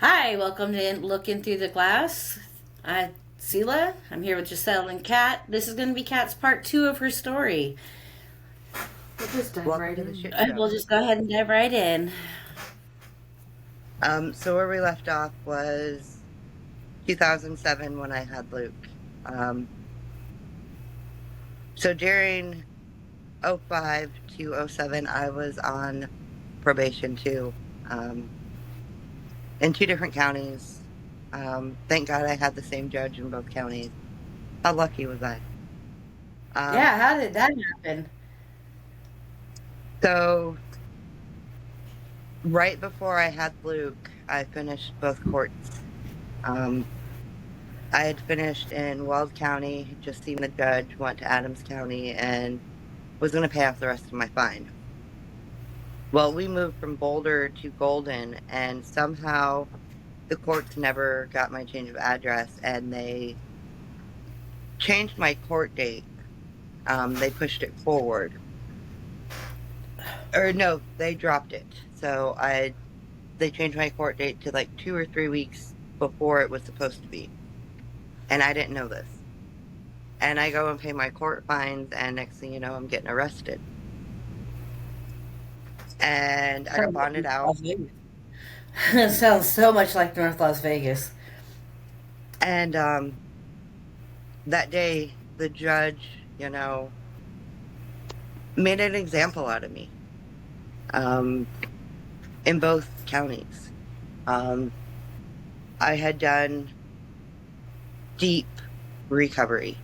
Hi, welcome to Looking Through the Glass. Sela. I'm here with Giselle and Kat. This is going to be Kat's part two of her story. We'll just dive Welcome right to the in. shit show. We'll just go ahead and dive right in. So where we left off was 2007 when I had Luke. Um, so during '05 to '07, I was on probation too, in two different counties. Thank God I had the same judge in both counties. How lucky was I? Um, Yeah, how did that happen? so right before I had Luke, I finished both courts. Um, I had finished in Weld County, had just seen the judge, went to Adams County, and was going to pay off the rest of my fine. Well, we moved from Boulder to Golden, and somehow the courts never got my change of address, and they changed my court date. They pushed it forward, or no, they dropped it. They changed my court date to like 2 or 3 weeks before it was supposed to be, and I didn't know this. And I go and pay my court fines, and next thing you know, I'm getting arrested. And I got Sounds bonded like out. Las Vegas. It sounds so much like North Las Vegas. And that day, the judge, made an example out of me um, in both counties. Um, I had done deep recovery.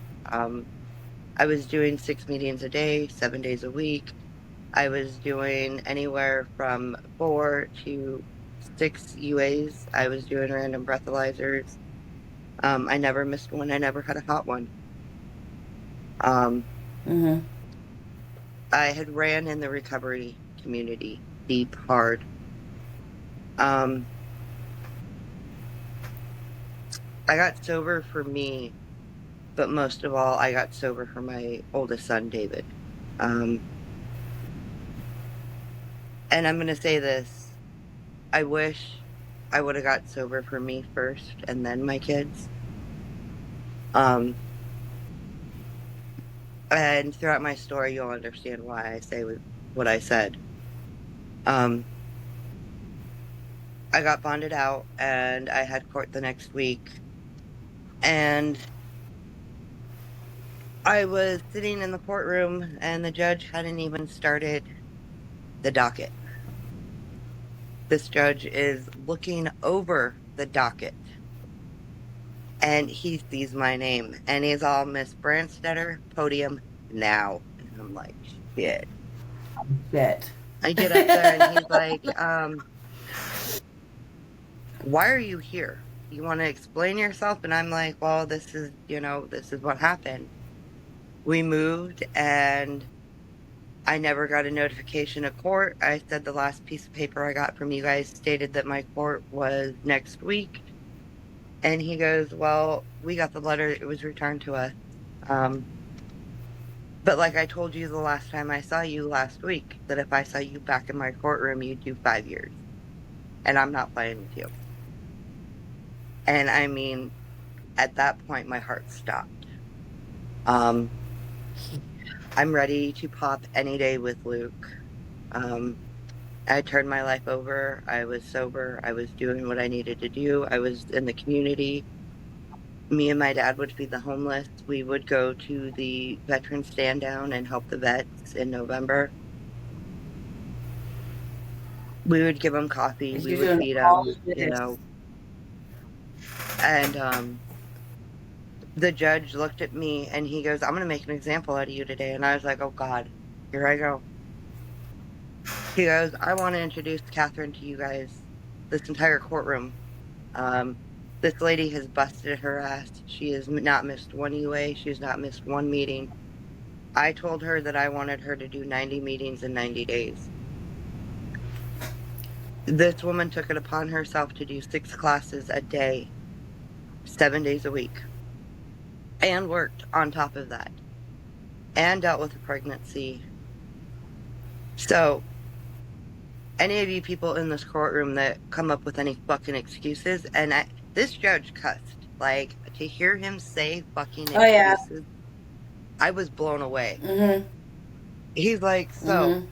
I was doing 6 meetings a day, 7 days a week. I was doing anywhere from 4 to 6 UAs. I was doing random breathalyzers. I never missed one. I never had a hot one. Um, Mm-hmm. I had ran in the recovery community deep, hard. Um, I got sober for me, but most of all, I got sober for my oldest son, David. Um, and I'm going to say this. I wish I would have got sober for me first and then my kids. Um, and throughout my story, you'll understand why I say what I said. Um, I got bonded out and I had court the next week. And I was sitting in the courtroom and the judge hadn't even started the docket. This judge is looking over the docket and he sees my name and he's all, Miss Branstetter, podium now. And I'm like, shit. Bet. I get up there and he's like, why are you here? You want to explain yourself? And I'm like, well, this is what happened. We moved and I never got a notification of court. I said the last piece of paper I got from you guys stated that my court was next week. And he goes, well, we got the letter. It was returned to us. Um, but like I told you the last time I saw you last week, that if I saw you back in my courtroom, you'd do 5 years. And I'm not playing with you. And I mean, at that point, my heart stopped. Um, I'm ready to pop any day with Luke. Um, I turned my life over. I was sober. I was doing what I needed to do. I was in the community. Me and my dad would feed the homeless. We would go to the veteran stand down and help the vets in November. We would give them coffee. We You're would doing feed all them, of this. and the judge looked at me and he goes, I'm going to make an example out of you today. And I was like, oh God, here I go. He goes, I want to introduce Catherine to you guys, this entire courtroom. Um, this lady has busted her ass. She has not missed one UA. She has not missed one meeting. I told her that I wanted her to do 90 meetings in 90 days. This woman took it upon herself to do 6 classes a day, 7 days a week, and worked on top of that, and dealt with a pregnancy. So, any of you people in this courtroom that come up with any fucking excuses, and this judge cussed. Like, to hear him say fucking Oh yeah. excuses, I was blown away. Mhm. He's like, so, Mhm.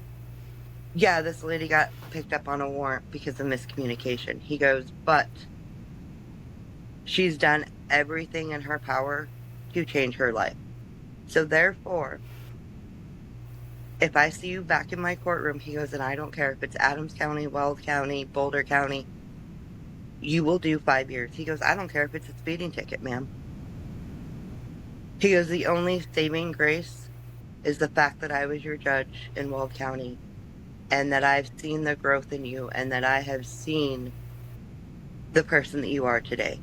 yeah, this lady got picked up on a warrant because of miscommunication. He goes, but she's done everything in her power to change her life. So therefore, if I see you back in my courtroom, he goes, and I don't care if it's Adams County, Weld County, Boulder County, you will do 5 years. He goes, I don't care if it's a speeding ticket, ma'am. He goes, the only saving grace is the fact that I was your judge in Weld County and that I've seen the growth in you and that I have seen the person that you are today.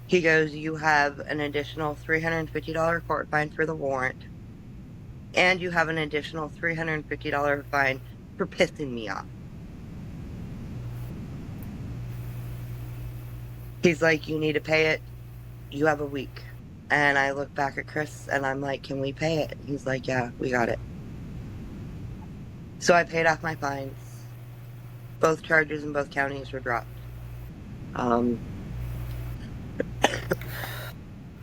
He goes, you have an additional $350 court fine for the warrant, and you have an additional $350 fine for pissing me off. He's like, you need to pay it. You have a week. And I look back at Chris and I'm like, can we pay it? And he's like, yeah, we got it. So I paid off my fines. Both charges in both counties were dropped.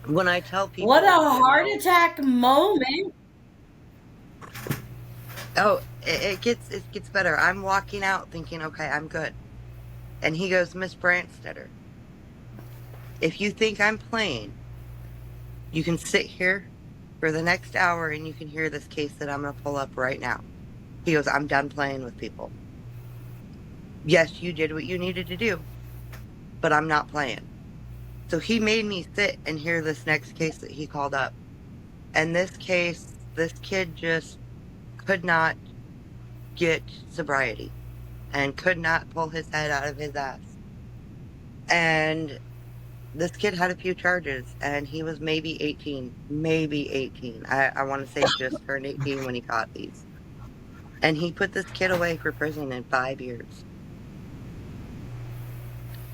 When I tell people, What a heart you know, attack moment. oh, it gets better. I'm walking out thinking, okay, I'm good. And he goes, Miss Brandstetter, if you think I'm playing, you can sit here for the next hour and you can hear this case that I'm going to pull up right now. He goes, I'm done playing with people. Yes, you did what you needed to do, but I'm not playing. So he made me sit and hear this next case that he called up. And this case, this kid just could not get sobriety and could not pull his head out of his ass. And this kid had a few charges and he was maybe 18. I want to say just turned 18 when he caught these. And he put this kid away for prison in 5 years.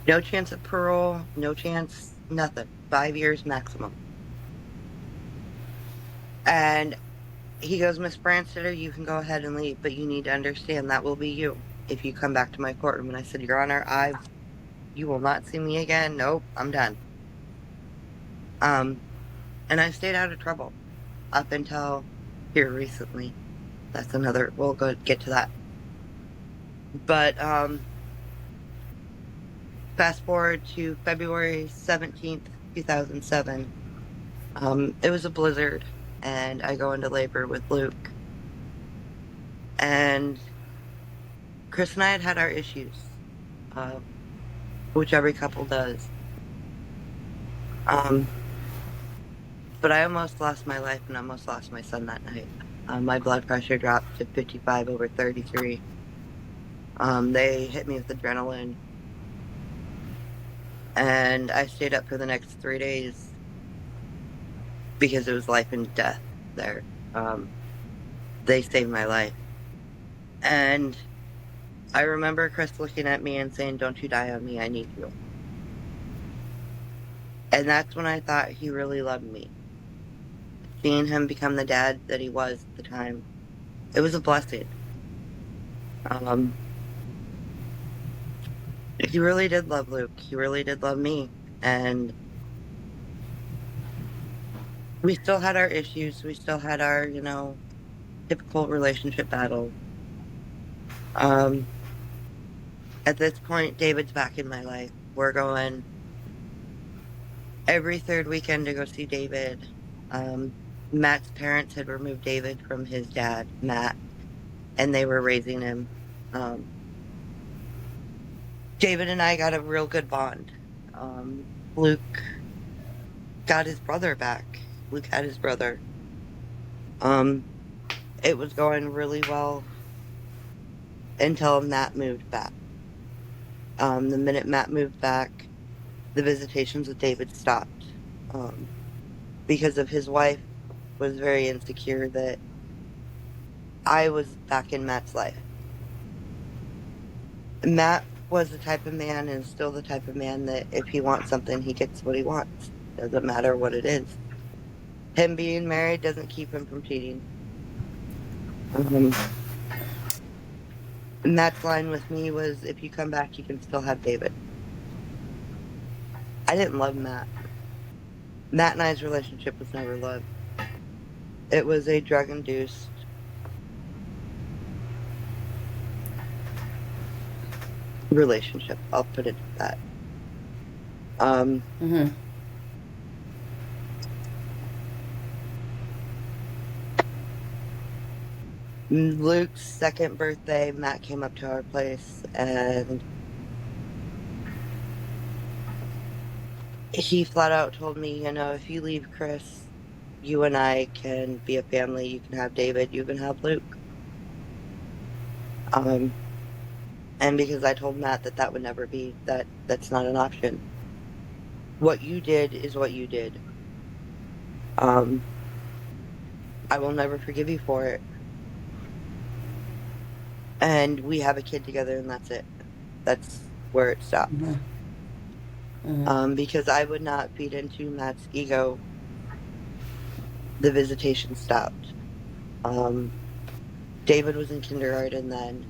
No chance of parole, no chance, nothing. 5 years maximum. And he goes, Miss Branstetter, you can go ahead and leave, but you need to understand that will be you if you come back to my courtroom. And I said, Your Honor, you will not see me again. Nope, I'm done. And I stayed out of trouble up until here recently. That's another, we'll go get to that. But fast forward to February 17th, 2007. It was a blizzard, and I go into labor with Luke. And Chris and I had our issues, which every couple does. But I almost lost my life and almost lost my son that night. My blood pressure dropped to 55/33. They hit me with adrenaline. And I stayed up for the next 3 days because it was life and death there. They saved my life. And I remember Chris looking at me and saying, Don't you die on me, I need you. And that's when I thought he really loved me. Seeing him become the dad that he was at the time, it was a blessing. He really did love Luke. He really did love me. And we still had our issues. We still had our, typical relationship battles. At this point, David's back in my life. We're going every third weekend to go see David. Matt's parents had removed David from his dad, Matt, and they were raising him. David and I got a real good bond. Luke got his brother back. Luke had his brother. It was going really well until Matt moved back. The minute Matt moved back, the visitations with David stopped. Because of his wife was very insecure that I was back in Matt's life. Matt was the type of man and still the type of man that if he wants something, he gets what he wants. Doesn't matter what it is. Him being married doesn't keep him from cheating. Matt's line with me was, if you come back, you can still have David. I didn't love Matt. Matt and I's relationship was never love. It was a drug-induced relationship. I'll put it at that. Mm-hmm. Luke's second birthday, Matt came up to our place and he flat out told me, if you leave Chris, you and I can be a family. You can have David, you can have Luke. And because I told Matt that that would never be, that's not an option. What you did is what you did. Um, I will never forgive you for it. And we have a kid together, and that's it. That's where it stops. Mm-hmm. Mm-hmm. Because I would not feed into Matt's ego, the visitation stopped. David was in kindergarten then,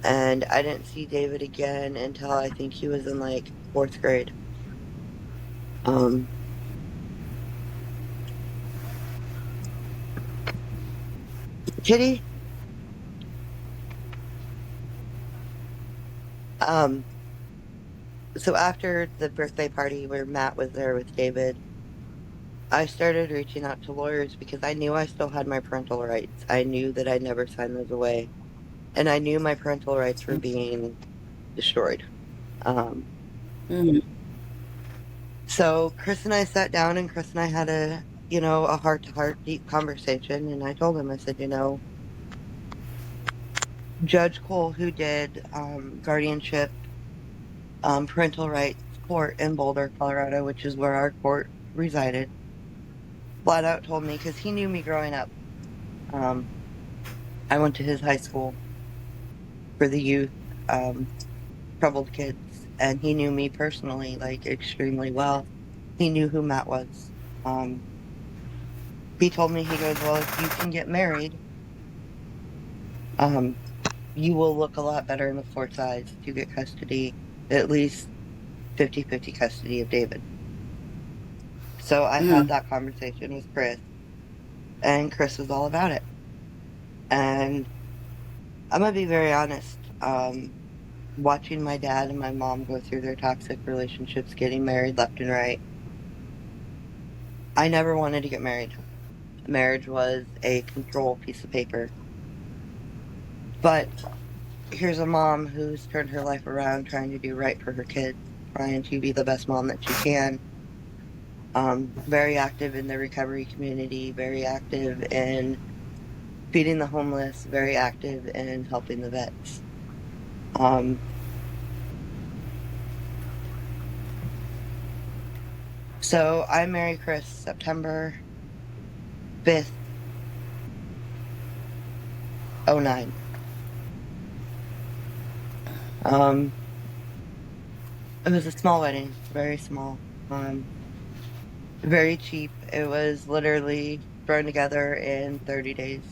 and I didn't see David again until I think he was in like fourth grade. Um, Kitty, um, so after the birthday party where Matt was there with David, I started reaching out to lawyers because I knew I still had my parental rights. I knew that I'd never signed those away, and I knew my parental rights were being destroyed. Um, Mm-hmm. so Chris and I sat down, and Chris and I had a heart-to-heart, deep conversation, and I told him, I said, Judge Cole, who did guardianship, parental rights court in Boulder, Colorado, which is where our court resided, flat out told me, because he knew me growing up. I went to his high school for the youth, troubled kids, and he knew me personally, like extremely well. He knew who Matt was. He told me, he goes, well, if you can get married, um, you will look a lot better in the court's eyes to get custody, at least 50-50 custody of David. So I had that conversation with Chris, and Chris was all about it. And I'm gonna be very honest. Watching my dad and my mom go through their toxic relationships, getting married left and right, I never wanted to get married. Marriage was a control piece of paper. But here's a mom who's turned her life around, trying to do right for her kids, trying to be the best mom that she can. Very active in the recovery community, very active in feeding the homeless, very active in helping the vets. So I married Chris September 5th, 09. It was a small wedding, very small, very cheap. It was literally thrown together in 30 days.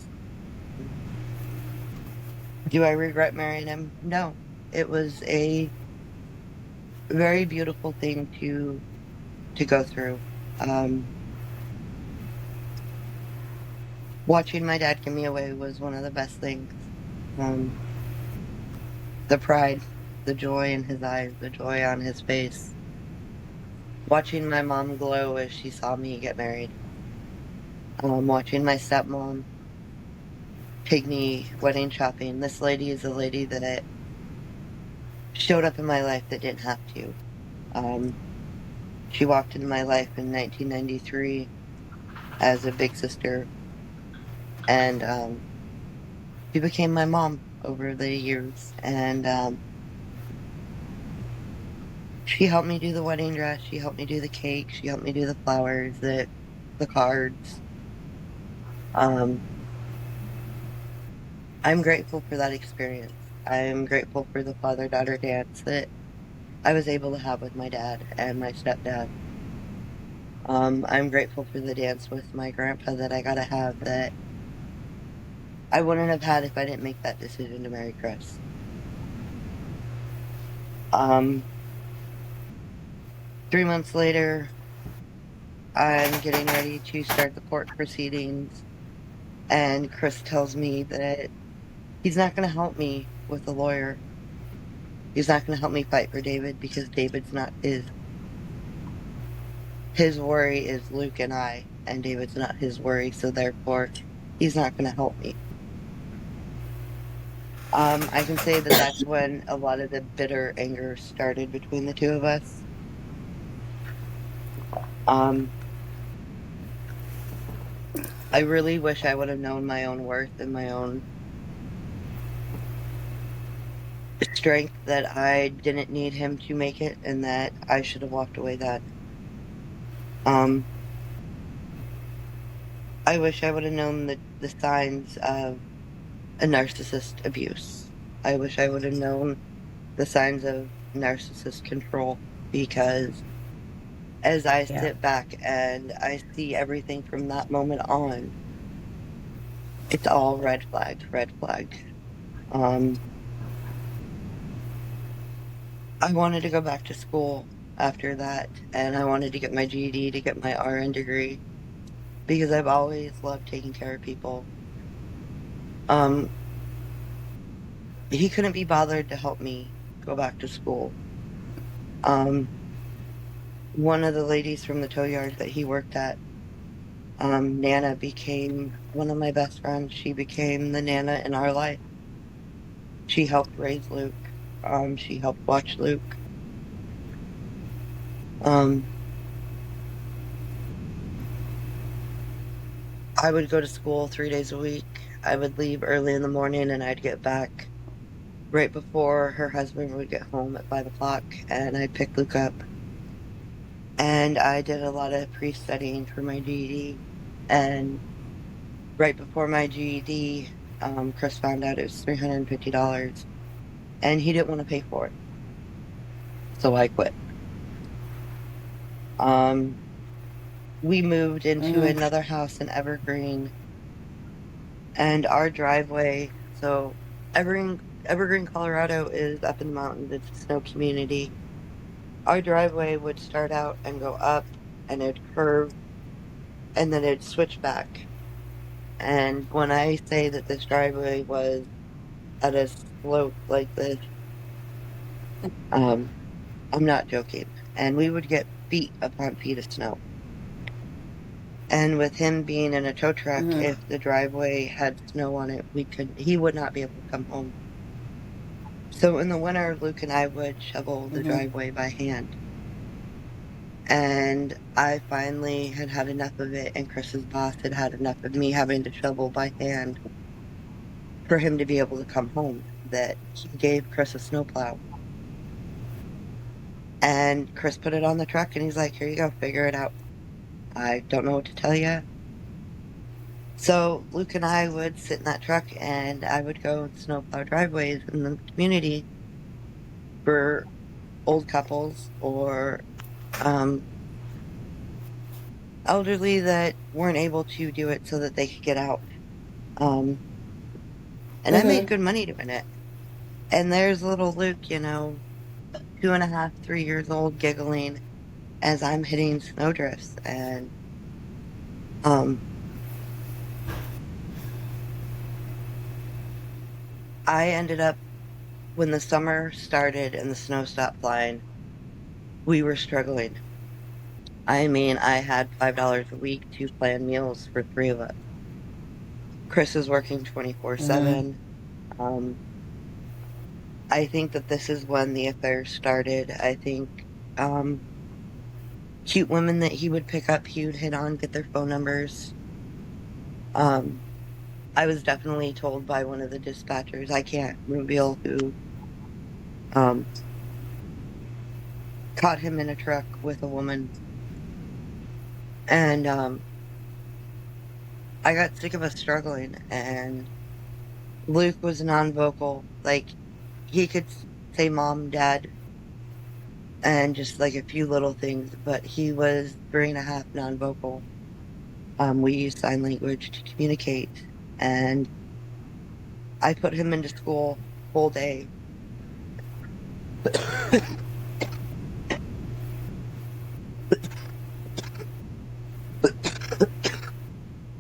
Do I regret marrying him? No. It was a very beautiful thing to go through. Watching my dad give me away was one of the best things. The pride, the joy in his eyes, the joy on his face. Watching my mom glow as she saw me get married. Watching my stepmom take me wedding shopping. This lady is a lady that showed up in my life that didn't have to. She walked into my life in 1993 as a big sister, and she became my mom over the years. And she helped me do the wedding dress. She helped me do the cake. She helped me do the flowers, the cards. I'm grateful for that experience. I'm grateful for the father-daughter dance that I was able to have with my dad and my stepdad. I'm grateful for the dance with my grandpa that I got to have, that I wouldn't have had if I didn't make that decision to marry Chris. 3 months later, I'm getting ready to start the court proceedings, and Chris tells me that he's not going to help me with a lawyer. He's not going to help me fight for David because David's not his. His worry is Luke and I, and David's not his worry, so therefore he's not going to help me. I can say that that's when a lot of the bitter anger started between the two of us. I really wish I would have known my own worth and my own strength, that I didn't need him to make it and that I should have walked away then. I wish I would have known the signs of a narcissist abuse. I wish I would have known the signs of narcissist control, because as I Yeah. sit back and I see everything from that moment on, it's all red flag, red flag. I wanted to go back to school after that, and I wanted to get my GED to get my RN degree because I've always loved taking care of people. He couldn't be bothered to help me go back to school. One of the ladies from the tow yard that he worked at, Nana, became one of my best friends. She became the Nana in our life. She helped raise Luke. She helped watch Luke. I would go to school 3 days a week. I would leave early in the morning and I'd get back right before her husband would get home at 5 o'clock, and I'd pick Luke up. And I did a lot of pre-studying for my GED. And right before my GED, Chris found out it was $350, and he didn't want to pay for it. So I quit. We moved into another house in Evergreen, and our driveway, so Evergreen, Colorado is up in the mountains. It's a snow community. Our driveway would start out and go up, and it'd curve, and then it'd switch back. And when I say that this driveway was at a slope like this, I'm not joking. And we would get feet upon feet of snow. And with him being in a tow truck, if the driveway had snow on it, he would not be able to come home. So in the winter, Luke and I would shovel the driveway by hand. And I finally had had enough of it, and Chris's boss had had enough of me having to shovel by hand for him to be able to come home, that he gave Chris a snowplow. And Chris put it on the truck, and he's like, here you go, figure it out. I don't know what to tell you. So Luke and I would sit in that truck, and I would go and snowplow driveways in the community for old couples or elderly that weren't able to do it so that they could get out. And I made good money doing it. And there's little Luke, 2.5, 3 years old, giggling as I'm hitting snowdrifts. And I ended up, when the summer started and the snow stopped flying, we were struggling. I mean, I had $5 a week to plan meals for 3 of us. Chris is working 24/7. I think that this is when the affair started. I think cute women that he would pick up, he would hit on, get their phone numbers. I was definitely told by one of the dispatchers, I can't reveal who, caught him in a truck with a woman. And I got sick of us struggling, and Luke was non-vocal. Like, he could say mom, dad, and just like a few little things, but he was 3.5 non-vocal. We used sign language to communicate, and I put him into school full day.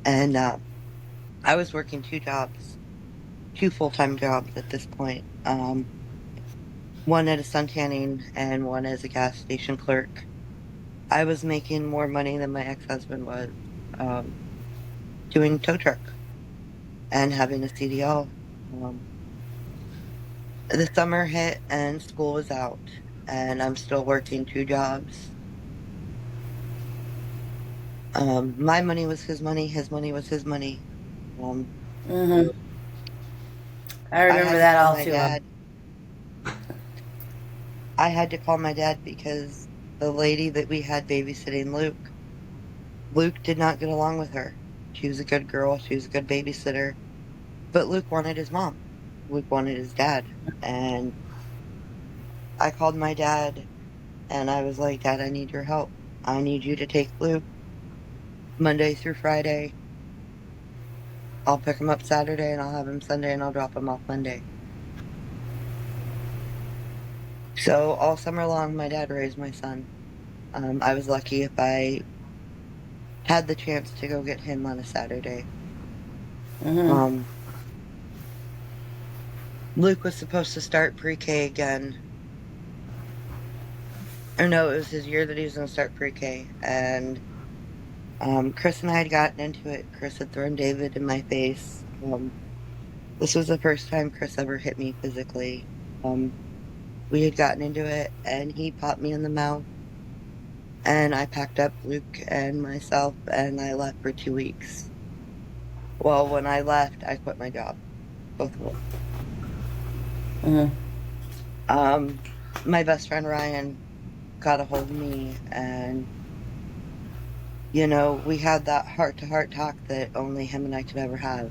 And I was working two jobs, two full-time jobs at this point. One at a sun tanning and one as a gas station clerk. I was making more money than my ex-husband was um, doing tow truck and having a CDL. Um, the summer hit and school was out, and I'm still working two jobs. My money was his money was his money. Um, Mm-hmm. I I remember had to that call all my too well. dad. I had to call my dad because the lady that we had babysitting Luke did not get along with her. She was a good girl. She was a good babysitter. But Luke wanted his mom. Luke wanted his dad. And I called my dad and I was like, Dad, I need your help. I need you to take Luke Monday through Friday. I'll pick him up Saturday and I'll have him Sunday and I'll drop him off Monday. So all summer long, my dad raised my son. I was lucky if I had the chance to go get him on a Saturday. Mm-hmm. Um, Luke was supposed to start pre-K again. Or no, it was his year that he was going to start pre-K. And Chris and I had gotten into it. Chris had thrown David in my face. This was the first time Chris ever hit me physically. We had gotten into it, and he popped me in the mouth. And I packed up Luke and myself, and I left for 2 weeks. Well, when I left, I quit my job, both of them. Mm-hmm. Um, my best friend Ryan got a hold of me, and we had that heart-to-heart talk that only him and I could ever have.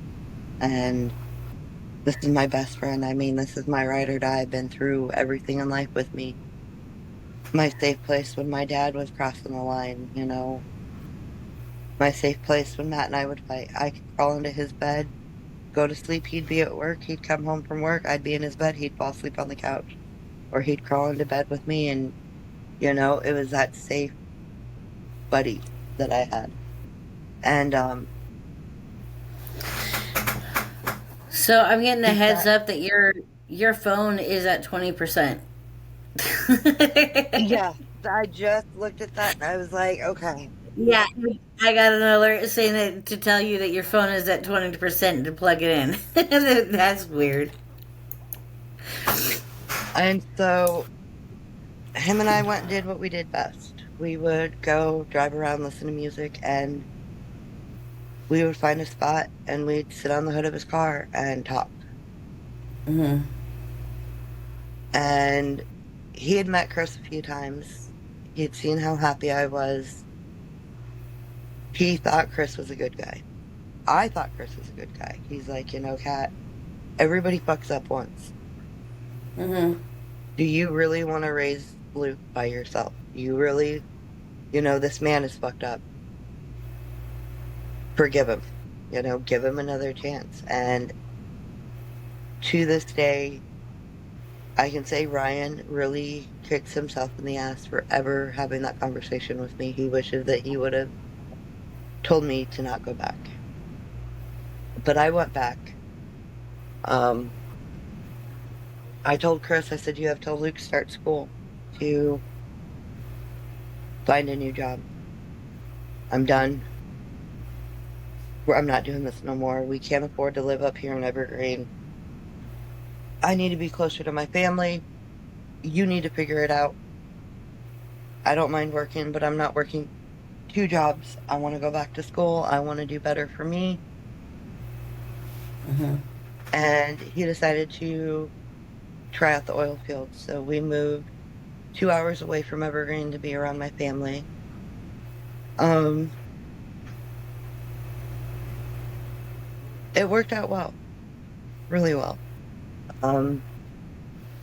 And this is my best friend. I mean, this is my ride or die. Been through everything in life with me. My safe place when my dad was crossing the line. My safe place when Matt and I would fight. I could crawl into his bed, go to sleep. He'd be at work. He'd come home from work. I'd be in his bed. He'd fall asleep on the couch. Or he'd crawl into bed with me. And, it was that safe buddy that I had. And So I'm getting a he heads got, up that your phone is at 20%. yeah, I just looked at that and I was like, okay. Yeah, I got an alert saying that to tell you that your phone is at 20% to plug it in. That's weird. And so him and I went and did what we did best. We would go drive around, listen to music, and we would find a spot and we'd sit on the hood of his car and talk. Hmm. And he had met Chris a few times. He had seen how happy I was. He thought Chris was a good guy. I thought Chris was a good guy. He's like, Kat, everybody fucks up once. Hmm. Do you really want to raise Luke by yourself? You really, this man is fucked up. Forgive him. Give him another chance. And to this day, I can say Ryan really kicks himself in the ass for ever having that conversation with me. He wishes that he would have told me to not go back. But I went back. Um, I told Chris, I said, you have till Luke starts school to find a new job. I'm done. I'm not doing this no more. We can't afford to live up here in Evergreen. I need to be closer to my family. You need to figure it out. I don't mind working, but I'm not working two jobs. I want to go back to school. I want to do better for me. Hmm. And he decided to try out the oil field. So we moved 2 hours away from Evergreen to be around my family. Um, it worked out well, really well. Um,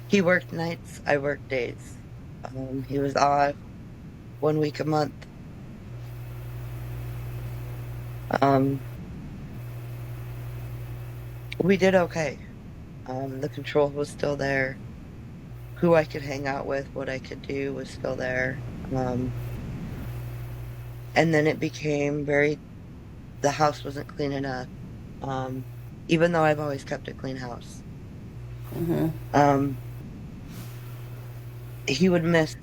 he worked nights, I worked days. He was off 1 week a month. Um, we did okay. The control was still there. Who I could hang out with, what I could do was still there. And then it became the house wasn't clean enough. Even though I've always kept a clean house. Mm-hmm. Um, he would miss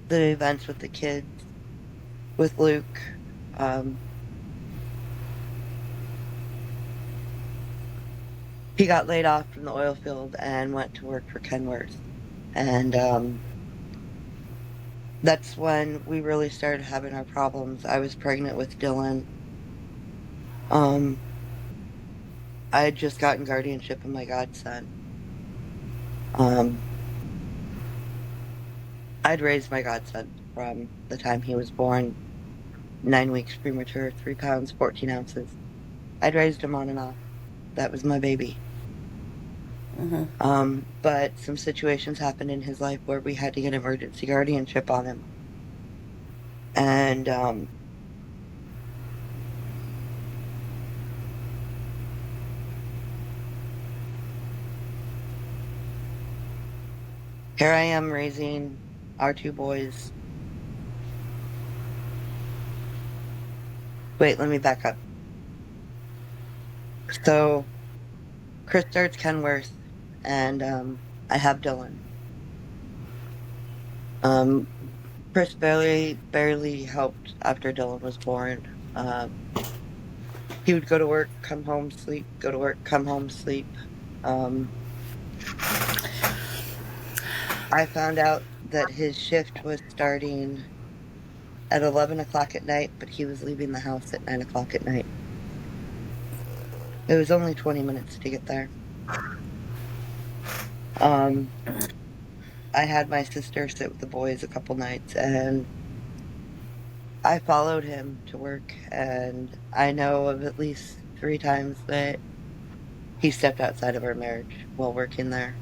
the events with the kids, with Luke. Um, he got laid off from the oil field and went to work for Kenworth. And that's when we really started having our problems. I was pregnant with Dylan. Um, I had just gotten guardianship of my godson. Um, I'd raised my godson from the time he was born, 9 weeks premature, 3 pounds, 14 ounces. I'd raised him on and off. That was my baby. Mm-hmm. But some situations happened in his life where we had to get emergency guardianship on him. And here I am raising our 2 boys. Wait, let me back up. So Chris starts Kenworth, and I have Dylan. Chris barely helped after Dylan was born. He would go to work, come home, sleep, go to work, come home, sleep. I found out that his shift was starting at 11 o'clock at night, but he was leaving the house at 9 o'clock at night. It was only 20 minutes to get there. I had my sister sit with the boys a couple nights, and I followed him to work, and I know of at least 3 times that he stepped outside of our marriage while working there.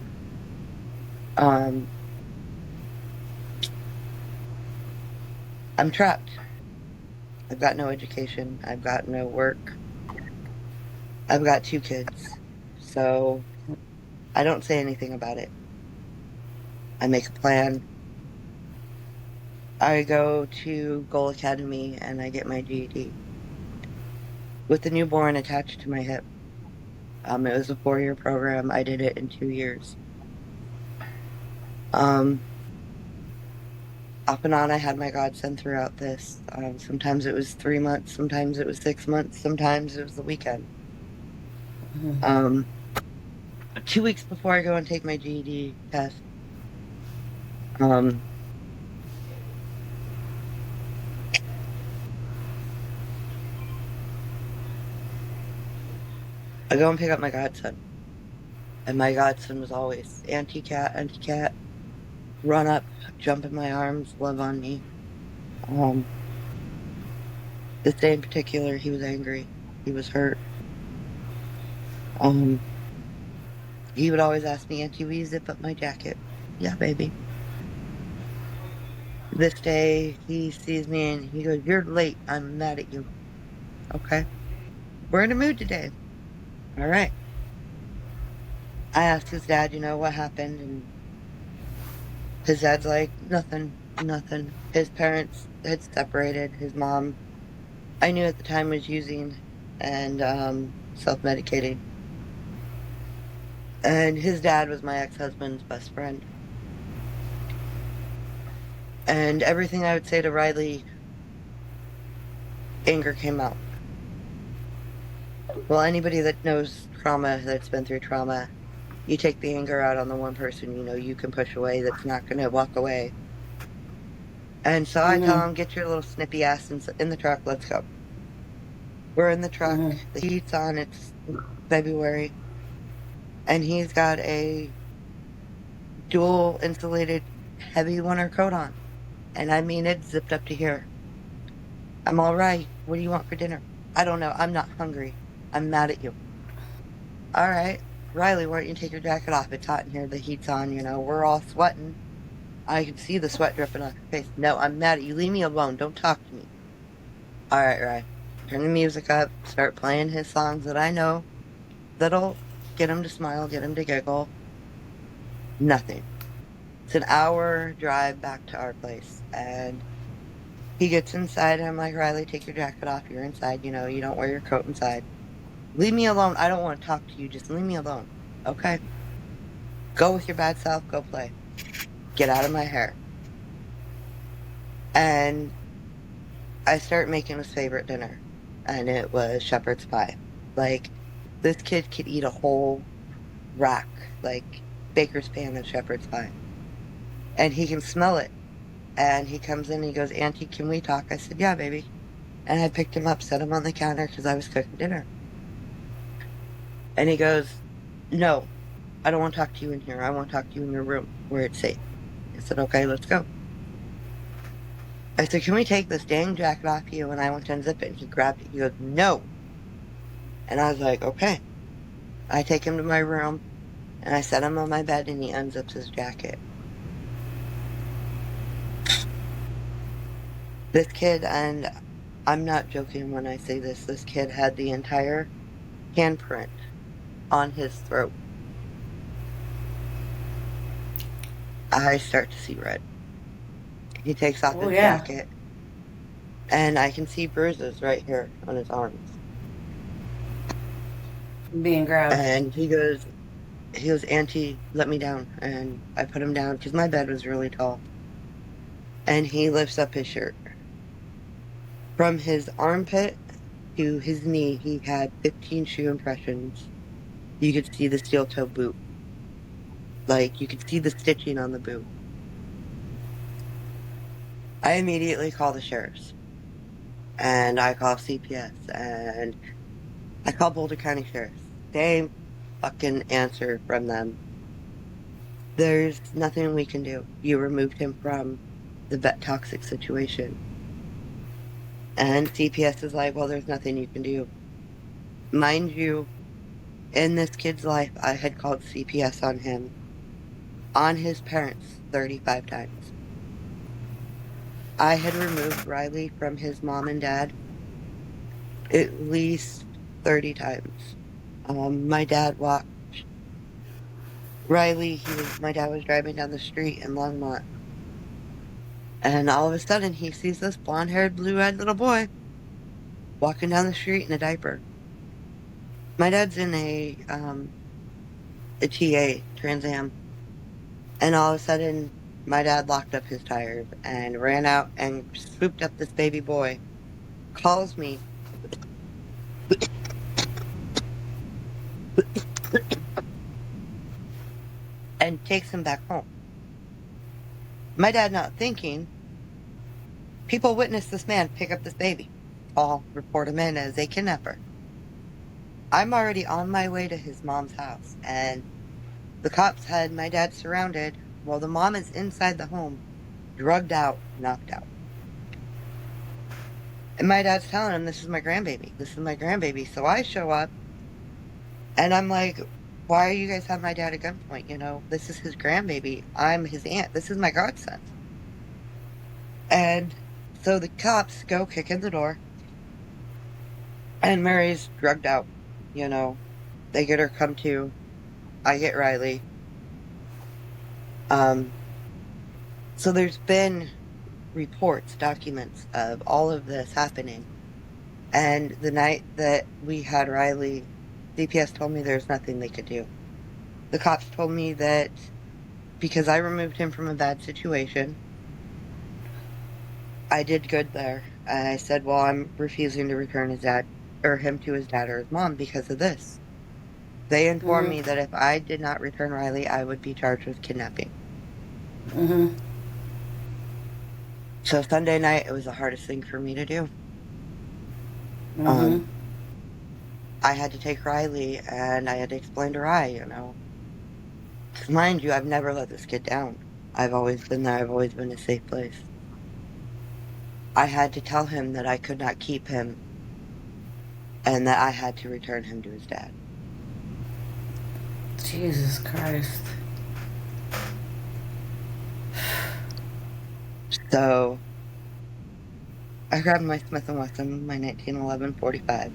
I'm trapped. I've got no education. I've got no work. I've got 2 kids. So I don't say anything about it. I make a plan. I go to Goal Academy and I get my GED with the newborn attached to my hip. It was a 4-year program. I did it in 2 years. Off and on, I had my godson throughout this. Sometimes it was 3 months, sometimes it was 6 months, sometimes it was the weekend. 2 weeks before I go and take my GED test, I go and pick up my godson. And my godson was always anti-cat, run up, jump in my arms, love on me. This day in particular, he was angry. He was hurt. He would always ask me, Auntie, will you zip up my jacket? Yeah, baby. This day, he sees me and he goes, you're late. I'm mad at you. Okay. We're in a mood today. All right. I asked his dad, what happened? And his dad's like, nothing. His parents had separated. His mom, I knew at the time, was using and self-medicating. And his dad was my ex-husband's best friend. And everything I would say to Riley, anger came out. Well, anybody that knows trauma, that's been through trauma, you take the anger out on the one person you can push away that's not going to walk away. And so I tell him, get your little snippy ass in the truck, let's go. We're in the truck, the heat's on, it's February, and he's got a dual insulated heavy winter coat on. And I mean, it's zipped up to here. I'm all right. What do you want for dinner? I don't know. I'm not hungry. I'm mad at you. All right. Riley, why don't you take your jacket off? It's hot in here. The heat's on, we're all sweating. I can see the sweat dripping on your face. No, I'm mad at you. Leave me alone. Don't talk to me. All right. Turn the music up. Start playing his songs that I know that'll get him to smile, get him to giggle. Nothing. It's an hour drive back to our place. And he gets inside, and I'm like, Riley, take your jacket off. You're inside. You know, you don't wear your coat inside. Leave me alone. I don't want to talk to you. Just leave me alone. Okay. Go with your bad self. Go play. Get out of my hair. And I start making his favorite dinner. And it was shepherd's pie. Like, this kid could eat a whole rack, like baker's pan of shepherd's pie. And he can smell it. And he comes in and he goes, Auntie, can we talk? I said, yeah, baby. And I picked him up, set him on the counter because I was cooking dinner. And he goes, no, I don't want to talk to you in here. I want to talk to you in your room where it's safe. I said, okay, let's go. I said, can we take this dang jacket off you? And I went to unzip it. And he grabbed it. He goes, no. And I was like, okay. I take him to my room and I set him on my bed and he unzips his jacket. This kid, and I'm not joking when I say this kid had the entire handprint on his throat. I start to see red. He takes off his jacket, and I can see bruises right here on his arms. Being grabbed. And he goes, Auntie, let me down. And I put him down because my bed was really tall. And he lifts up his shirt. From his armpit to his knee, he had 15 shoe impressions. You could see the steel toe boot. Like, you could see the stitching on the boot. I immediately call the sheriffs. And I call CPS. And I call Boulder County Sheriffs. Same fucking answer from them. There's nothing we can do. You removed him from the vet toxic situation. And CPS is like, well, there's nothing you can do. Mind you, in this kid's life, I had called CPS on him, on his parents, 35 times. I had removed Riley from his mom and dad at least 30 times. My dad watched Riley. My dad was driving down the street in Longmont. And all of a sudden, he sees this blonde-haired, blue-eyed little boy walking down the street in a diaper. My dad's in a TA, Trans Am. And all of a sudden, my dad locked up his tires and ran out and swooped up this baby boy, calls me, and takes him back home. My dad not thinking, people witnessed this man pick up this baby. I'll report him in as a kidnapper. I'm already on my way to his mom's house, and the cops had my dad surrounded while the mom is inside the home, drugged out, knocked out. And my dad's telling him, this is my grandbaby. This is my grandbaby. So I show up, and I'm like, why are you guys having my dad at gunpoint? You know, this is his grandbaby. I'm his aunt. This is my godson. And so the cops go kick in the door, and Mary's drugged out. You know, they get her come to. I get Riley. So there's been reports, documents of all of this happening. And the night that we had Riley, DPS told me there's nothing they could do. The cops told me that because I removed him from a bad situation, I did good there. And I said, well, I'm refusing to return his dad or him to his dad or his mom because of this. They informed me that if I did not return Riley, I would be charged with kidnapping. So Sunday night, it was the hardest thing for me to do. I had to take Riley, and I had to explain to Rai, you know. Mind you, I've never let this kid down. I've always been there. I've always been a safe place. I had to tell him that I could not keep him and that I had to return him to his dad. Jesus Christ. So I grabbed my Smith & Wesson, my 1911 45.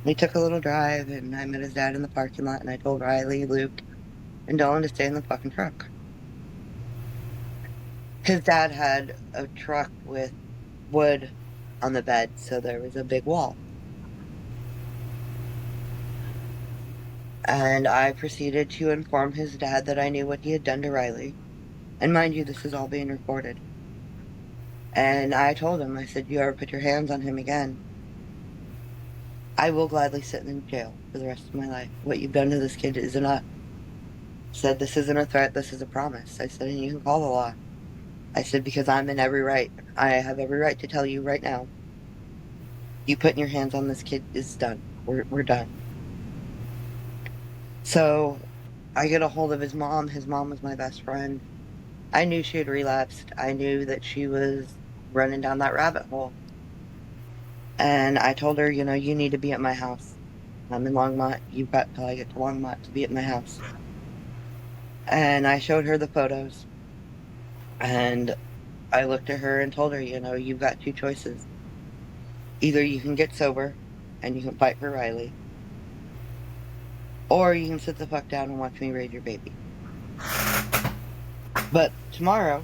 We took a little drive, and I met his dad in the parking lot, and I told Riley, Luke, and Dylan to stay in the fucking truck. His dad had a truck with wood on the bed, so there was a big wall. And I proceeded to inform his dad that I knew what he had done to Riley. And mind you, this is all being recorded. And I told him, I said, you ever put your hands on him again, I will gladly sit in jail for the rest of my life. What you've done to this kid is enough. I said, this isn't a threat, this is a promise. I said, and you can call the law. I said, because I'm in every right. I have every right to tell you right now, you putting your hands on this kid is done. We're done. So I get a hold of his mom. His mom was my best friend. I knew she had relapsed. I knew that she was running down that rabbit hole. And I told her, you know, you need to be at my house. I'm in Longmont. You've got till I get to Longmont to be at my house. And I showed her the photos. And I looked at her and told her, you know, you've got two choices. Either you can get sober and you can fight for Riley, or you can sit the fuck down and watch me raise your baby. But tomorrow,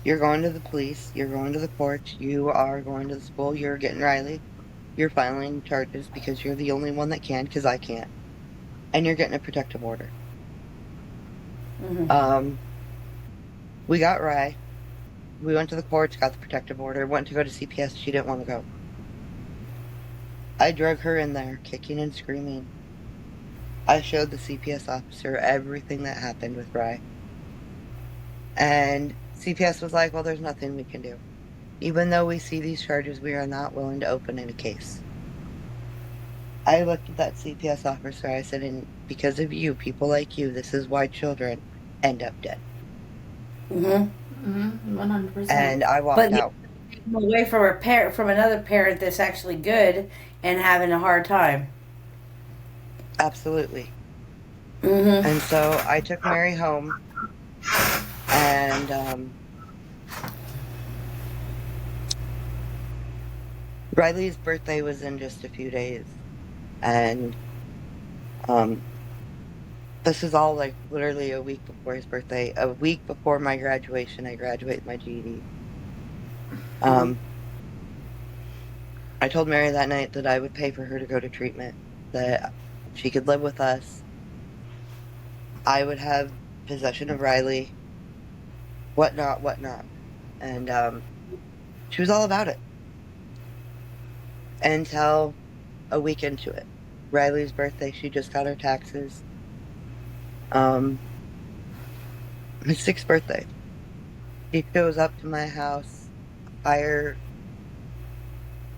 you're going to the police, you're going to the courts, you are going to the school, you're getting Riley, you're filing charges because you're the only one that can, because I can't, and you're getting a protective order. Mm-hmm. We got Rye. We went to the courts, got the protective order, went to go to CPS. She didn't want to go. I drug her in there, kicking and screaming. I showed the CPS officer everything that happened with Rye. And CPS was like, well, there's nothing we can do. Even though we see these charges, we are not willing to open any case. I looked at that CPS officer. I said, and because of you, people like you, this is why children end up dead. Mm-hmm. 100%. And I walked But out. you're away from a parent, from another parent that's actually good and having a hard time. Absolutely. Mm-hmm. And so I took Mary home, and Riley's birthday was in just a few days. And this is all like literally a week before his birthday, a week before my graduation. I graduate my GED. I told Mary that night that I would pay for her to go to treatment, that she could live with us. I would have possession of Riley, whatnot, whatnot. And she was all about it until a week into it. Riley's birthday, she just got her taxes. His 6th birthday. She shows up to my house, higher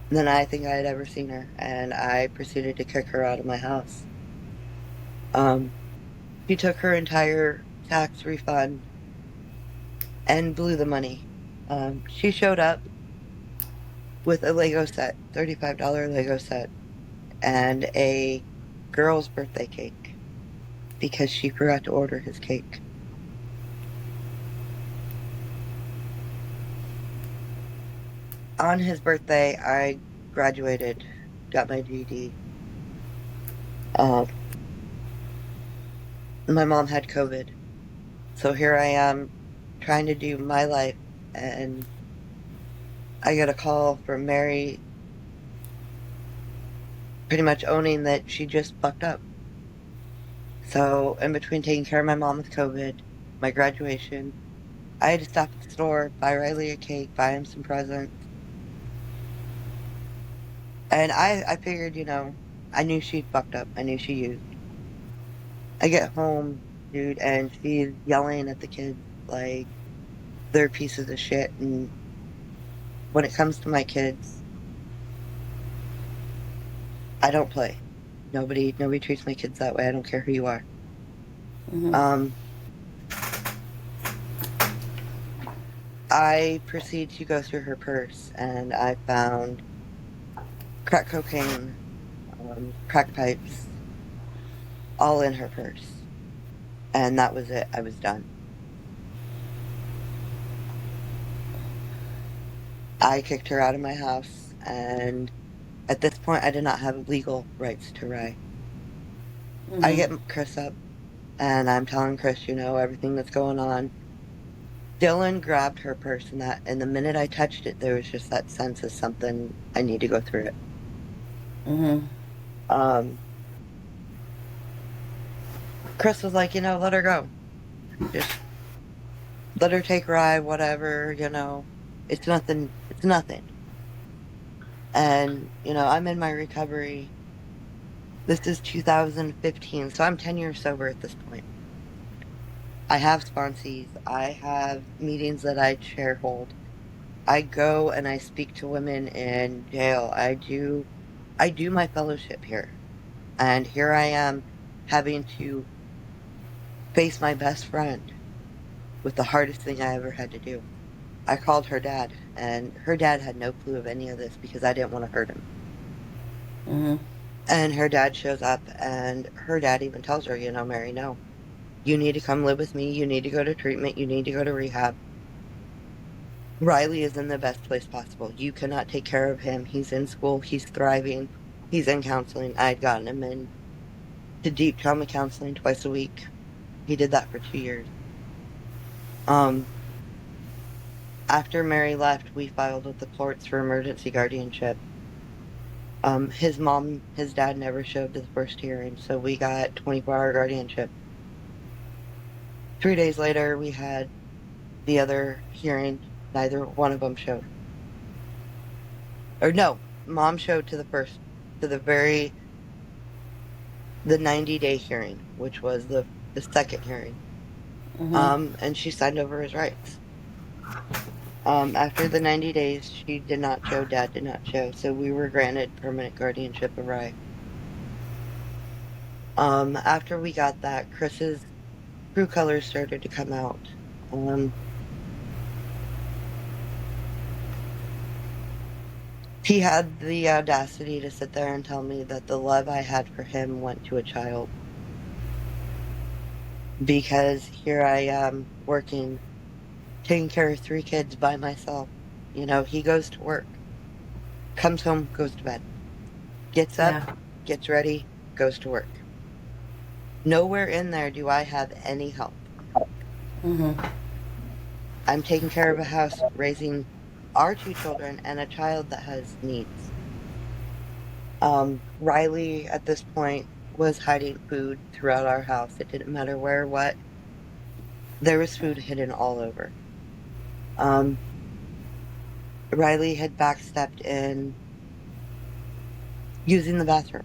than I think I had ever seen her, and I proceeded to kick her out of my house. She took her entire tax refund and blew the money. She showed up with a Lego set, $35 Lego set, and a girl's birthday cake because she forgot to order his cake. On his birthday, I graduated, got my GED. My mom had COVID. So here I am trying to do my life, and I get a call from Mary pretty much owning that she just fucked up. So in between taking care of my mom with COVID, my graduation, I had to stop at the store, buy Riley a cake, buy him some presents. And I figured, you know, I knew she'd fucked up. I knew she used. I get home, dude, and she's yelling at the kids like they're pieces of shit. And when it comes to my kids, I don't play. Nobody treats my kids that way. I don't care who you are. Mm-hmm. I proceed to go through her purse, and I found crack cocaine, crack pipes, all in her purse. And that was it. I was done. I kicked her out of my house, and At this point, I did not have legal rights to Ray. I Mm-hmm. get Chris up, and I'm telling Chris, everything that's going on. Dylan grabbed her purse, and the minute I touched it, there was just that sense of something, I need to go through it. Mm-hmm. Um, Chris was like, let her go. Just let her take a ride, whatever. It's nothing. It's nothing. And, I'm in my recovery. This is 2015, so I'm 10 years sober at this point. I have sponsees. I have meetings that I chair hold. I go and I speak to women in jail. I do my fellowship here. And here I am having to face my best friend with the hardest thing I ever had to do. I called her dad, and her dad had no clue of any of this because I didn't want to hurt him. Mm-hmm. And her dad shows up, and her dad even tells her, Mary, no, you need to come live with me. You need to go to treatment. You need to go to rehab. Riley is in the best place possible. You cannot take care of him. He's in school. He's thriving. He's in counseling. I'd gotten him in to deep trauma counseling twice a week. He did that for 2 years. Um, After Mary left, we filed with the courts for emergency guardianship. His dad never showed to the first hearing, so we got 24-hour guardianship. 3 days later, we had the other hearing. Neither one of them showed. Or no, mom showed the 90-day hearing, which was the second hearing. Mm-hmm. And she signed over his rights. After the 90 days, she did not show, dad did not show, so we were granted permanent guardianship of Ray. After we got that, Chris's true colors started to come out. He had the audacity to sit there and tell me that the love I had for him went to a child. Because here I am working, taking care of 3 kids by myself. He goes to work, comes home, goes to bed, gets up, Yeah. gets ready, goes to work. Nowhere in there do I have any help. Mm-hmm. I'm taking care of a house, raising our 2 children and a child that has needs. Riley, at this point, was hiding food throughout our house. It didn't matter where or what. There was food hidden all over. Um, Riley had backstepped in using the bathroom.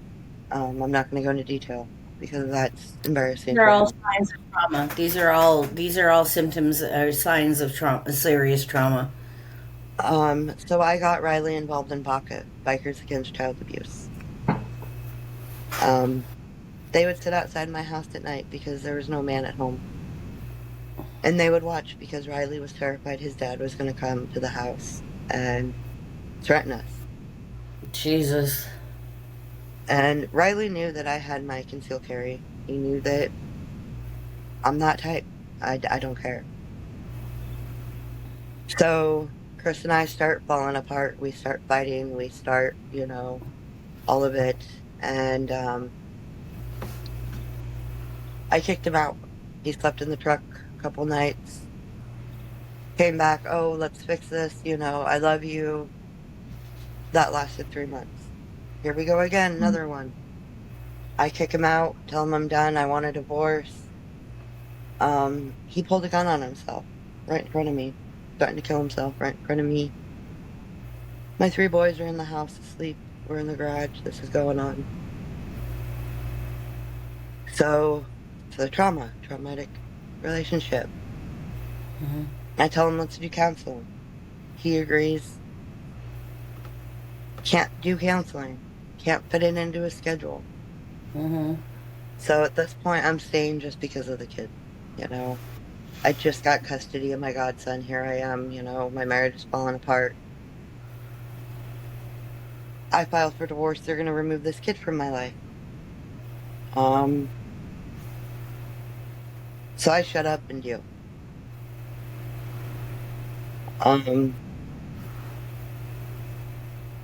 I'm not going to go into detail because that's embarrassing They're for all him. signs of trauma. These are all symptoms or signs of trauma, serious trauma. So I got Riley involved in BACA, Bikers Against Child Abuse. Um, they would sit outside my house at night because there was no man at home. And they would watch because Riley was terrified his dad was going to come to the house and threaten us. Jesus. And Riley knew that I had my concealed carry. He knew that I'm that type. I don't care. So Chris and I start falling apart. We start fighting. We start, all of it. And I kicked him out. He slept in the truck a couple nights. Came back. Oh, let's fix this. I love you. That lasted 3 months. Here we go again. Another one. I kick him out. Tell him I'm done. I want a divorce. He pulled a gun on himself right in front of me, threatened to kill himself right in front of me. My 3 boys are in the house asleep. We're in the garage. This is going on. So, it's a traumatic relationship. Mm-hmm. I tell him let's do counseling. He agrees. Can't do counseling. Can't fit it into his schedule. Mm-hmm. So at this point, I'm staying just because of the kid. I just got custody of my godson. Here I am. My marriage is falling apart. I filed for divorce. They're going to remove this kid from my life. So I shut up and deal. Um,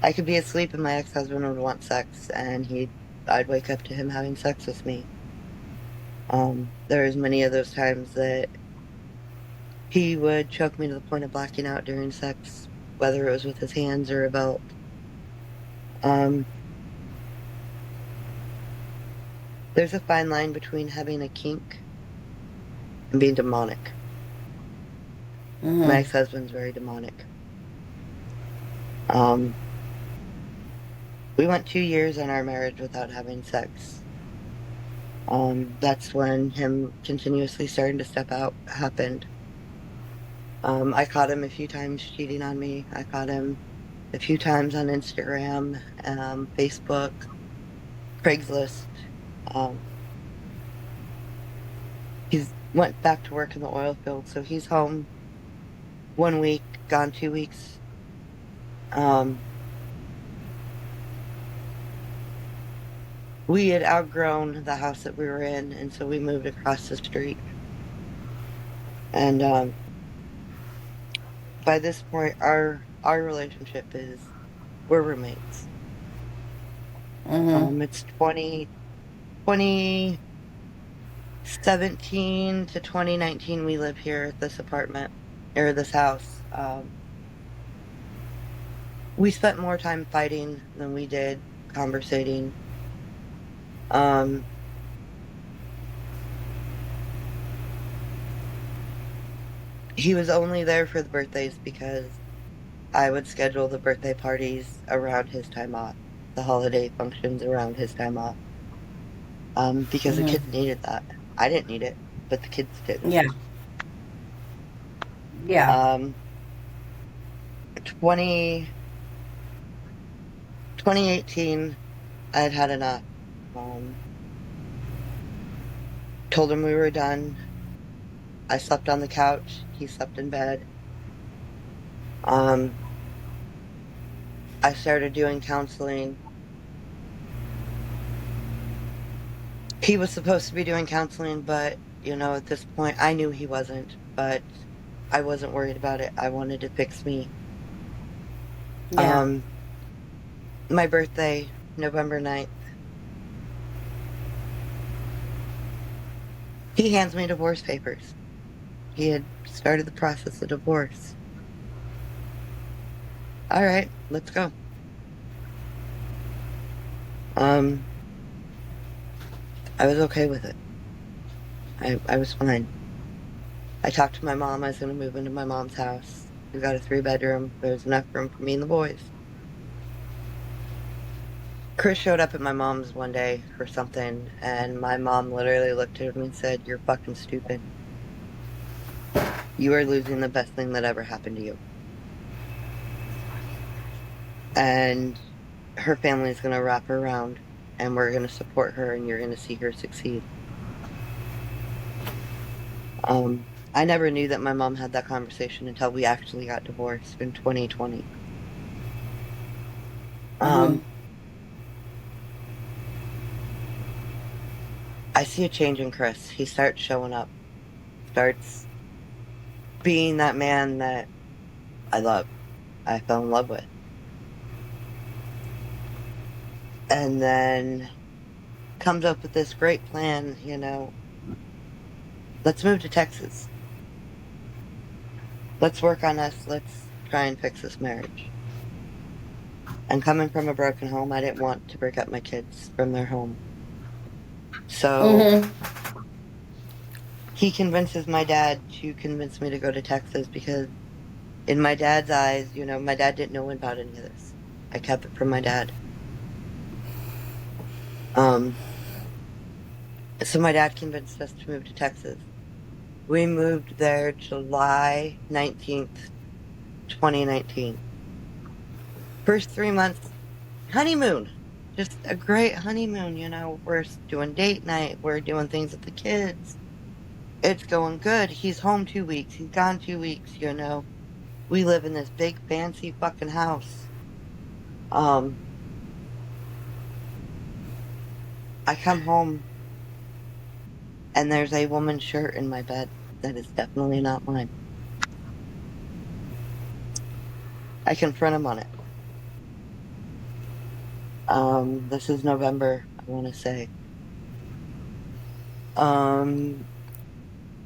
I could be asleep and my ex-husband would want sex, and I'd wake up to him having sex with me. There's many of those times that he would choke me to the point of blacking out during sex, whether it was with his hands or a belt. There's a fine line between having a kink and being demonic. My Mm-hmm. ex-husband's very demonic. We went 2 years in our marriage without having sex. That's when him continuously starting to step out happened. I caught him a few times cheating on me. I caught him a few times on Instagram, Facebook, Craigslist. Um, he's went back to work in the oil field, so he's home 1 week, gone 2 weeks. We had outgrown the house that we were in, and so we moved across the street. And by this point, our relationship is we're roommates. Mm-hmm. It's 2017 to 2019. We live here at this apartment or this house. We spent more time fighting than we did conversating. He was only there for the birthdays because I would schedule the birthday parties around his time off, the holiday functions around his time off. Because the Mm-hmm. kids needed that. I didn't need it, but the kids did. Yeah. Yeah. Um, 20, 2018, I had had enough. Um, Told him we were done. I slept on the couch. He slept in bed. Um, I started doing counseling. He was supposed to be doing counseling, but, at this point, I knew he wasn't, but I wasn't worried about it. I wanted to fix me. Yeah. Um, my birthday, November 9th, he hands me divorce papers. He had started the process of divorce. All right, let's go. Um, I was okay with it. I was fine. I talked to my mom. I was going to move into my mom's house. We got a 3-bedroom. There's enough room for me and the boys. Chris showed up at my mom's one day for something, and my mom literally looked at him and said, "You're fucking stupid. You are losing the best thing that ever happened to you." And her family's going to wrap her around, and we're going to support her, and you're going to see her succeed. I never knew that my mom had that conversation until we actually got divorced in 2020. Mm-hmm. Um, I see a change in Chris. He starts showing up, starts being that man that I love, I fell in love with. And then comes up with this great plan, let's move to Texas. Let's work on us. Let's try and fix this marriage. And coming from a broken home, I didn't want to break up my kids from their home. So Mm-hmm. he convinces my dad to convince me to go to Texas because in my dad's eyes, my dad didn't know about any of this. I kept it from my dad. Um, so my dad convinced us to move to Texas. We moved there July 19th, 2019. First 3 months, honeymoon. Just a great honeymoon, We're doing date night. We're doing things with the kids. It's going good. He's home 2 weeks. He's gone 2 weeks, We live in this big fancy fucking house. Um, I come home and there's a woman's shirt in my bed that is definitely not mine. I confront him on it. This is November, I want to say. Um,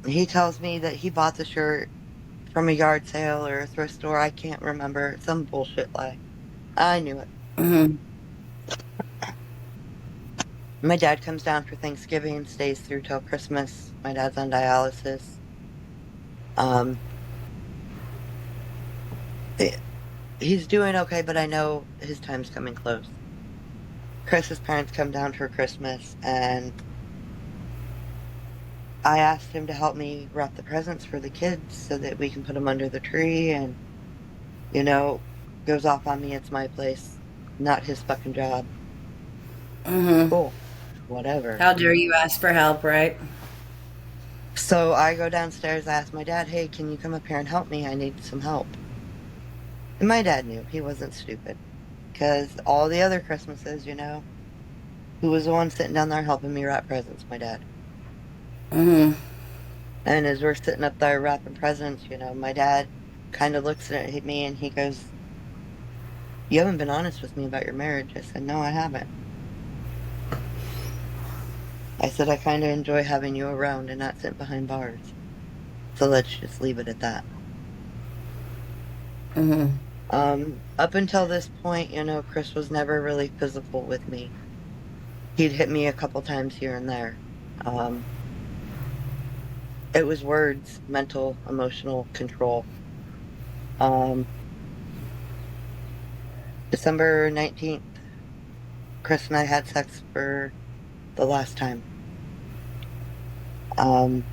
he tells me that he bought the shirt from a yard sale or a thrift store. I can't remember. Some bullshit lie. I knew it. Mm-hmm. My dad comes down for Thanksgiving, stays through till Christmas. My dad's on dialysis. Um, eh, he's doing okay, but I know his time's coming close. Chris's parents come down for Christmas, and I asked him to help me wrap the presents for the kids so that we can put them under the tree. And, you know, goes off on me. It's my place, not his fucking job. Mm-hmm. Cool. Whatever. How dare you ask for help, right? So I go downstairs, I ask my dad, hey, can you come up here and help me? I need some help. And my dad knew he wasn't stupid. Because all the other Christmases, who was the one sitting down there helping me wrap presents? My dad. Mm-hmm. And as we're sitting up there wrapping presents, my dad kind of looks at me and he goes, you haven't been honest with me about your marriage. I said, no, I haven't. I said, I kind of enjoy having you around and not sitting behind bars. So let's just leave it at that. Mm-hmm. Up until this point, Chris was never really physical with me. He'd hit me a couple times here and there. It was words, mental, emotional control. Um, December 19th, Chris and I had sex for the last time. Um,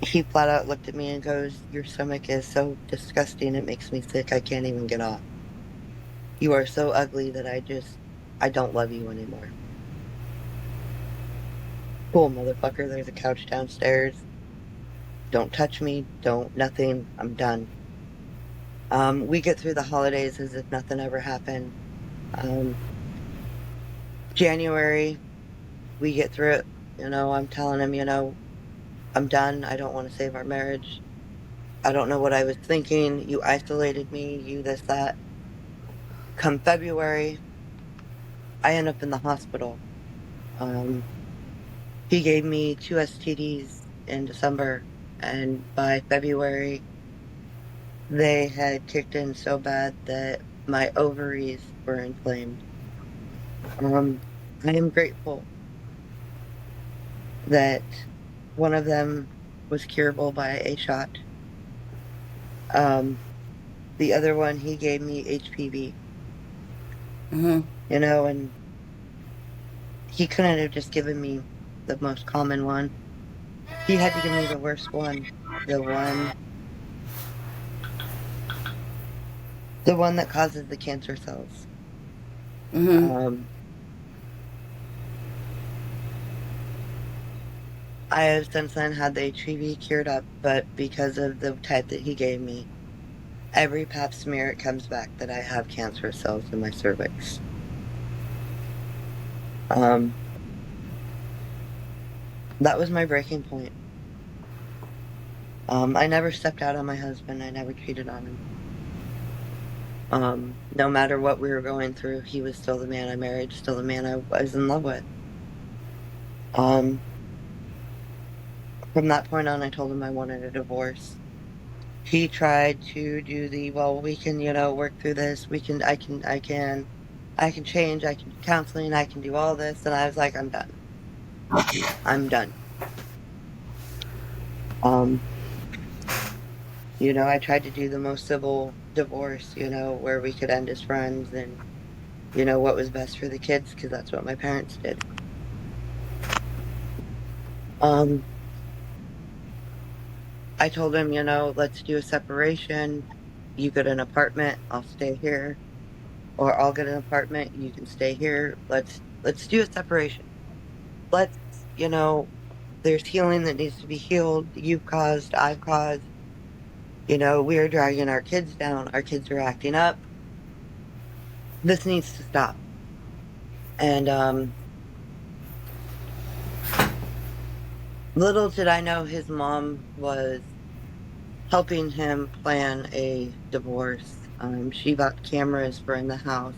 he flat out looked at me and goes, your stomach is so disgusting, it makes me sick, I can't even get off. You are so ugly that I don't love you anymore. Cool, motherfucker, there's a couch downstairs. Don't touch me, don't, nothing, I'm done. We get through the holidays as if nothing ever happened. January, we get through it. I'm telling him, I'm done. I don't want to save our marriage. I don't know what I was thinking. You isolated me, you this, that. Come February, I end up in the hospital. He gave me 2 STDs in December, and by February, they had kicked in so bad that my ovaries were inflamed. I am grateful that one of them was curable by a shot. The other one, he gave me HPV, Mm-hmm. and he couldn't have just given me the most common one. He had to give me the worst one, the one, the one that causes the cancer cells. Mm-hmm. I have since then had the HPV cured up, but because of the type that he gave me, every pap smear it comes back that I have cancerous cells in my cervix. That was my breaking point. I never stepped out on my husband. I never cheated on him. No matter what we were going through, he was still the man I married, still the man I was in love with. From that point on, I told him I wanted a divorce. He tried to do well, we can, work through this. I can change. I can do counseling. I can do all this. And I was like, I'm done. I'm done. I tried to do the most civil divorce, where we could end as friends and, what was best for the kids, because that's what my parents did. I told him, let's do a separation. You get an apartment, I'll stay here. Or I'll get an apartment, you can stay here. Let's do a separation. Let's, there's healing that needs to be healed. You've caused, I've caused. We are dragging our kids down. Our kids are acting up. This needs to stop. And little did I know his mom was helping him plan a divorce. She bought cameras for in the house.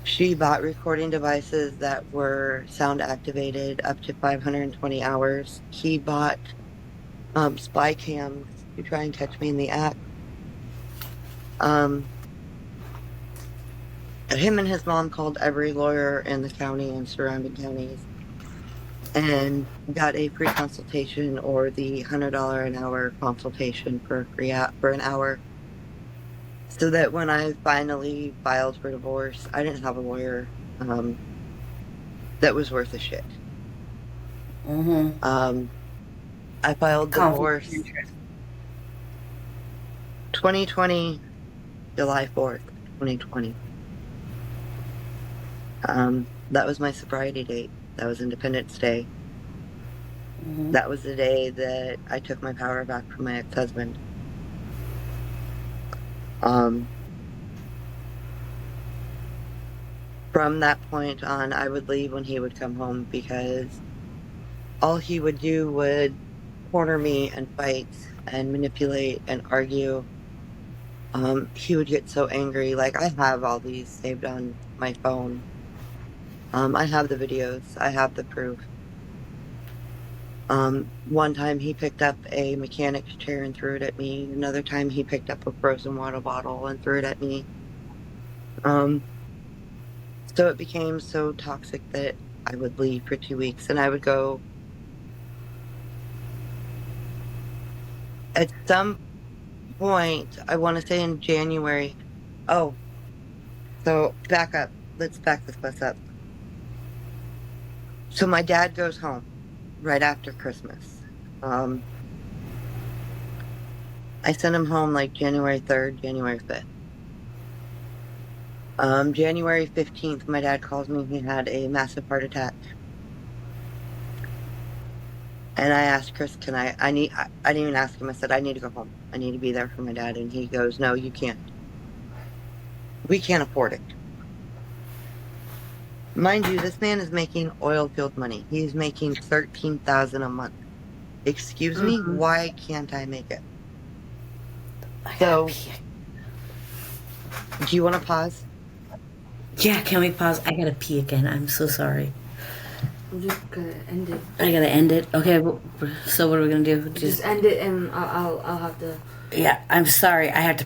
She bought recording devices that were sound activated up to 520 hours. He bought spy cams to try and catch me in the act. Him and his mom called every lawyer in the county and surrounding counties and got a free consultation, or the $100 an hour consultation for an hour. So that when I finally filed for divorce, I didn't have a lawyer that was worth a shit. I filed divorce 2020, July 4th, 2020. That was my sobriety date. That was Independence Day. That was the day that I took my power back from my ex-husband. From that point on, I would leave when he would come home, because all he would do would corner me and fight and manipulate and argue. He would get so angry. Like, I have all these saved on my phone. I have the videos. I have the proof. One time he picked up a mechanic's chair and threw it at me. Another time he picked up a frozen water bottle and threw it at me. So it became so toxic that I would leave for 2 weeks, and I would go. At some point, I want to say in January. Oh, so back up. Let's back this bus up. So my dad goes home right after Christmas. I sent him home like January 3rd, January 5th. January 15th, my dad calls me. He had a massive heart attack. And I asked Chris, I didn't even ask him. I said, I need to go home. I need to be there for my dad. And he goes, no, you can't. We can't afford it. Mind you, this man is making oil field money. He's making $13,000 a month. Excuse me, why can't I make it? So, do you want to pause? Yeah, can we pause? I gotta pee again. I'm so sorry. I'm just gonna end it. I gotta end it. Okay, so what are we gonna do? Just end it, and I'll have to. Yeah, I'm sorry. I have to